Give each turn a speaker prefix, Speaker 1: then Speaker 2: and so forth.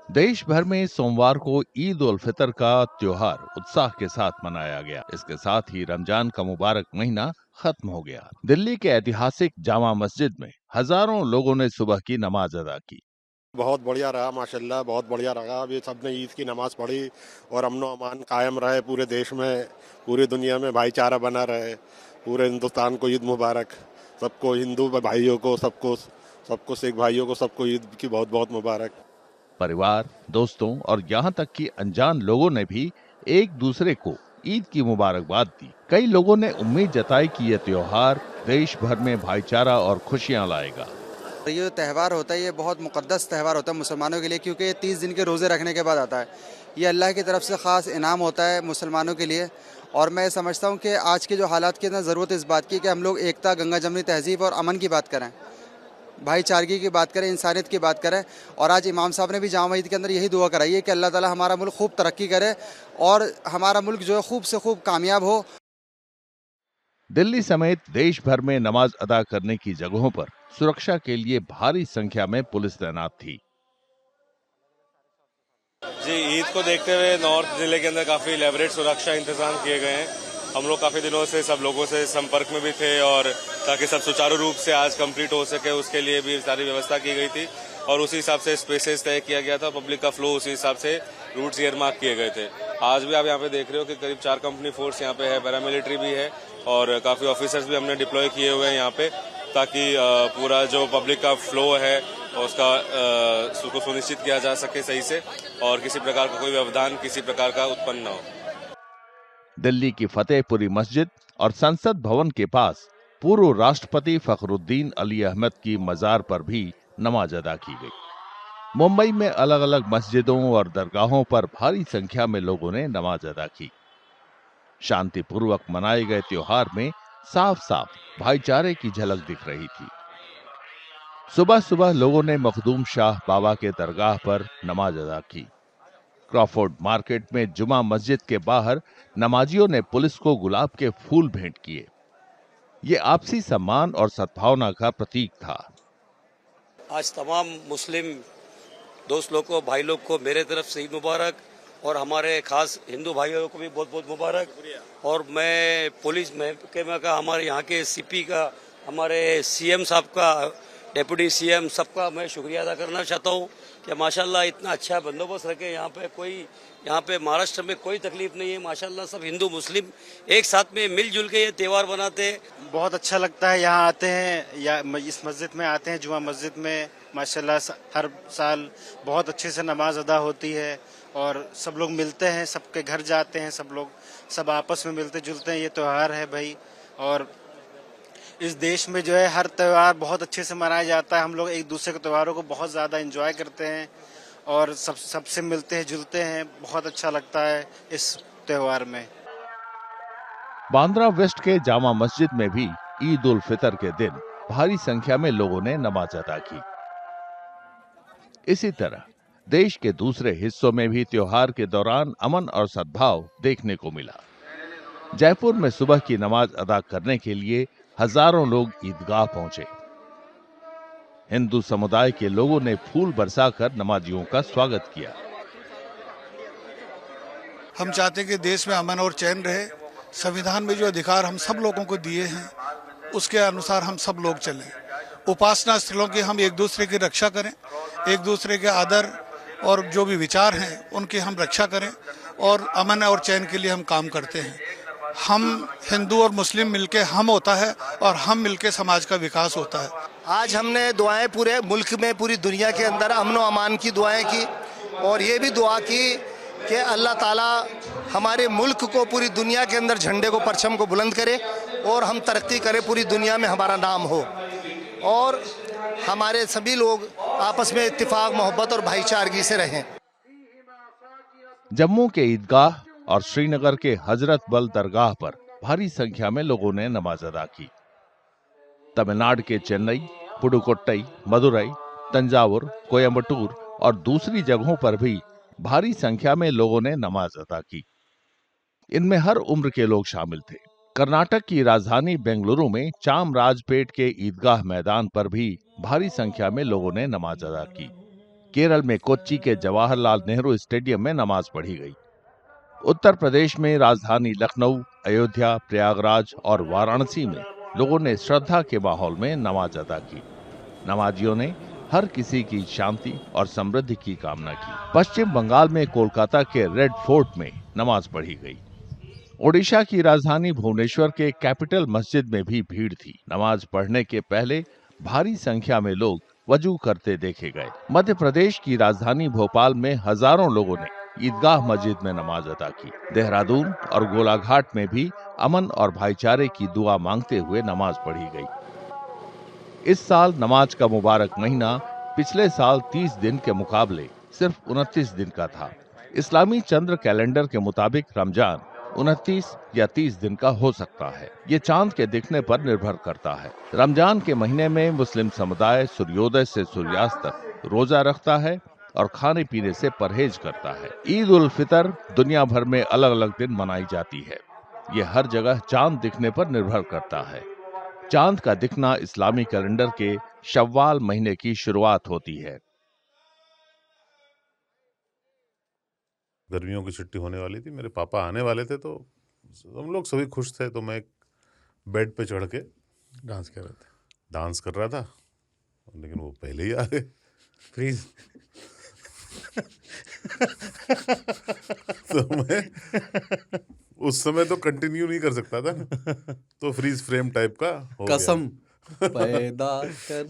Speaker 1: देश भर में सोमवार को ईद उल फितर का त्योहार उत्साह के साथ मनाया गया। इसके साथ ही रमजान का मुबारक महीना खत्म हो गया। दिल्ली के ऐतिहासिक जामा मस्जिद में हजारों लोगों ने सुबह की नमाज अदा की।
Speaker 2: बहुत बढ़िया रहा माशाल्लाह, बहुत बढ़िया रहा। अभी सबने ईद की नमाज पढ़ी और अमन अमान कायम रहे पूरे देश में, पूरी दुनिया में भाईचारा बना रहे। पूरे हिंदुस्तान को ईद मुबारक, सबको, हिंदू भाइयों को, सबको सिख भाइयों को, सबको ईद की बहुत बहुत मुबारक।
Speaker 1: परिवार, दोस्तों और यहाँ तक कि अनजान लोगों ने भी एक दूसरे को ईद की मुबारकबाद दी। कई लोगों ने उम्मीद जताई कि यह त्योहार देश भर में भाईचारा और खुशियां लाएगा।
Speaker 3: ये त्यौहार होता है, ये बहुत मुकद्दस त्यौहार होता है मुसलमानों के लिए, क्योंकि ये 30 दिन के रोज़े रखने के बाद आता है। ये अल्लाह की तरफ से ख़ास इनाम होता है मुसलमानों के लिए। और मैं समझता हूँ कि आज के जो हालात की अंदर ज़रूरत इस बात की कि हम लोग एकता, गंगा जमनी तहजीब और अमन की बात करें, भाईचारगी की बात करें, इंसानियत की बात करें। और आज इमाम साहब ने भी जामा मस्जिद के अंदर यही दुआ कराई है कि अल्लाह ताला हमारा मुल्क खूब तरक्की करे और हमारा मुल्क जो है खूब से खूब कामयाब हो।
Speaker 1: दिल्ली समेत देश भर में नमाज अदा करने की जगहों पर सुरक्षा के लिए भारी संख्या में पुलिस तैनात थी।
Speaker 4: जी, ईद को देखते हुए नॉर्थ जिले के अंदर काफी इलेबोरेट सुरक्षा इंतजाम किए गए हैं। हम लोग काफी दिनों से सब लोगों से संपर्क में भी थे और ताकि सब सुचारू रूप से आज कंप्लीट हो सके उसके लिए भी सारी व्यवस्था की गई थी और उसी हिसाब से स्पेसेस तय किया गया था, पब्लिक का फ्लो उसी हिसाब से रूट्स ईयरमार्क किए गए थे। आज भी आप यहाँ पे देख रहे हो कि करीब 4 कंपनी फोर्स यहाँ पे है, पैरामिलिट्री भी है और काफी ऑफिसर्स भी हमने डिप्लॉय किए हुए हैं यहाँ पे, ताकि पूरा जो पब्लिक का फ्लो है उसका उसको सुनिश्चित किया जा सके सही से और किसी प्रकार का कोई व्यवधान किसी प्रकार का उत्पन्न न हो।
Speaker 1: दिल्ली की फतेहपुरी मस्जिद और संसद भवन के पास पूर्व राष्ट्रपति फखरुद्दीन अली अहमद की मजार पर भी नमाज अदा की गई। मुंबई में अलग अलग मस्जिदों और दरगाहों पर भारी संख्या में लोगों ने नमाज अदा की। शांतिपूर्वक मनाए गए त्योहार में साफ साफ भाईचारे की झलक दिख रही थी। सुबह सुबह लोगों ने मखदूम शाह बाबा के दरगाह पर नमाज अदा की। क्रॉफोर्ड मार्केट में जुमा मस्जिद के बाहर नमाजियों ने पुलिस को गुलाब के फूल भेंट किए। ये आपसी सम्मान और सद्भावना का प्रतीक था।
Speaker 5: आज तमाम मुस्लिम दोस्त लोग को, भाई लोग को मेरे तरफ से ईद मुबारक और हमारे खास हिंदू भाइयों को भी बहुत बहुत मुबारक। और मैं पुलिस महकमे का, हमारे यहाँ के सीपी का, हमारे सीएम साहब का, डेप्यूटी सीएम, सबका मैं शुक्रिया अदा करना चाहता हूँ कि माशाल्लाह इतना अच्छा बंदोबस्त रखे। यहाँ पे महाराष्ट्र में कोई तकलीफ नहीं है। माशाल्लाह सब हिंदू मुस्लिम एक साथ में मिलजुल के ये त्यौहार बनाते हैं।
Speaker 6: बहुत अच्छा लगता है, यहाँ आते हैं या इस मस्जिद में आते हैं, जुमा मस्जिद में माशाल्लाह हर साल बहुत अच्छे से नमाज अदा होती है और सब लोग मिलते हैं, सबके घर जाते हैं, सब आपस में मिलते जुलते हैं। ये त्यौहार है भाई, और इस देश में जो है हर त्यौहार बहुत अच्छे से मनाया जाता है। हम लोग एक दूसरे के त्योहारों को बहुत ज़्यादा एंजॉय करते हैं और सबसे मिलते हैं जुलते हैं। बहुत अच्छा लगता है इस त्योहार में।
Speaker 1: बांद्रा वेस्ट के जामा मस्जिद में भी ईद उल फितर के दिन भारी संख्या में लोगों ने नमाज अदा की। इसी तरह देश के दूसरे हिस्सों में भी त्योहार के दौरान अमन और सद्भाव देखने को मिला। जयपुर में सुबह की नमाज अदा करने के लिए हजारों लोग ईदगाह पहुंचे। हिंदू समुदाय के लोगों ने फूल बरसाकर नमाजियों का स्वागत किया।
Speaker 7: हम चाहते हैं कि देश में अमन और चैन रहे। संविधान में जो अधिकार हम सब लोगों को दिए हैं उसके अनुसार हम सब लोग चलें। उपासना स्थलों की हम एक दूसरे की रक्षा करें, एक दूसरे के आदर और जो भी विचार हैं उनकी हम रक्षा करें और अमन और चैन के लिए हम काम करते हैं। हम हिंदू और मुस्लिम मिलके हम होता है और हम मिलके समाज का विकास होता है।
Speaker 8: आज हमने दुआएं पूरे मुल्क में, पूरी दुनिया के अंदर अमन व अमान की दुआएं की और ये भी दुआ की कि अल्लाह ताला हमारे मुल्क को, पूरी दुनिया के अंदर झंडे को, परचम को बुलंद करे और हम तरक्की करें, पूरी दुनिया में हमारा नाम हो और हमारे सभी लोग आपस में इत्तेफाक, मोहब्बत और भाईचारगी से रहें।
Speaker 1: जम्मू के ईदगाह और श्रीनगर के हजरत बल दरगाह पर भारी संख्या में लोगों ने नमाज अदा की। तमिलनाडु के चेन्नई, पुडुकोट्टई, मदुरई, तंजावुर, कोयम्बटूर और दूसरी जगहों पर भी भारी संख्या में लोगों ने नमाज अदा की। इनमें हर उम्र के लोग शामिल थे। कर्नाटक की राजधानी बेंगलुरु में चामराजपेट के ईदगाह मैदान पर भी भारी संख्या में लोगों ने नमाज अदा की। केरल में कोच्चि के जवाहरलाल नेहरू स्टेडियम में नमाज पढ़ी गई। उत्तर प्रदेश में राजधानी लखनऊ, अयोध्या, प्रयागराज और वाराणसी में लोगों ने श्रद्धा के माहौल में नमाज अदा की। नमाजियों ने हर किसी की शांति और समृद्धि की कामना की। पश्चिम बंगाल में कोलकाता के रेड फोर्ट में नमाज पढ़ी गई। ओडिशा की राजधानी भुवनेश्वर के कैपिटल मस्जिद में भी भीड़ थी। नमाज पढ़ने के पहले भारी संख्या में लोग वजू करते देखे गए। मध्य प्रदेश की राजधानी भोपाल में हजारों लोगों ने ईदगाह मस्जिद में नमाज अदा की। देहरादून और गोलाघाट में भी अमन और भाईचारे की दुआ मांगते हुए नमाज पढ़ी गई। इस साल नमाज का मुबारक महीना पिछले साल 30 दिन के मुकाबले सिर्फ 29 दिन का था। इस्लामी चंद्र कैलेंडर के मुताबिक रमजान 29 या 30 दिन का हो सकता है। ये चांद के दिखने पर निर्भर करता है। रमजान के महीने में मुस्लिम समुदाय सूर्योदय से सूर्यास्त तक रोजा रखता है और खाने पीने से परहेज करता है। ईद उल फितर दुनिया भर में अलग अलग दिन मनाई जाती है। ये हर जगह चांद दिखने पर निर्भर करता है। चांद का दिखना इस्लामी कैलेंडर के शव्वाल महीने की शुरुआत होती है।
Speaker 9: गर्मियों की छुट्टी होने वाली थी, मेरे पापा आने वाले थे, तो हम लोग सभी खुश थे। तो मैं एक बेड पे चढ़ के डांस कर रहा था, लेकिन वो पहले ही आ गए।
Speaker 10: फ्रीज।
Speaker 9: तो मैं उस समय तो कंटिन्यू नहीं कर सकता था, तो फ्रीज फ्रेम टाइप का हो गया।
Speaker 10: कसम पैदा कर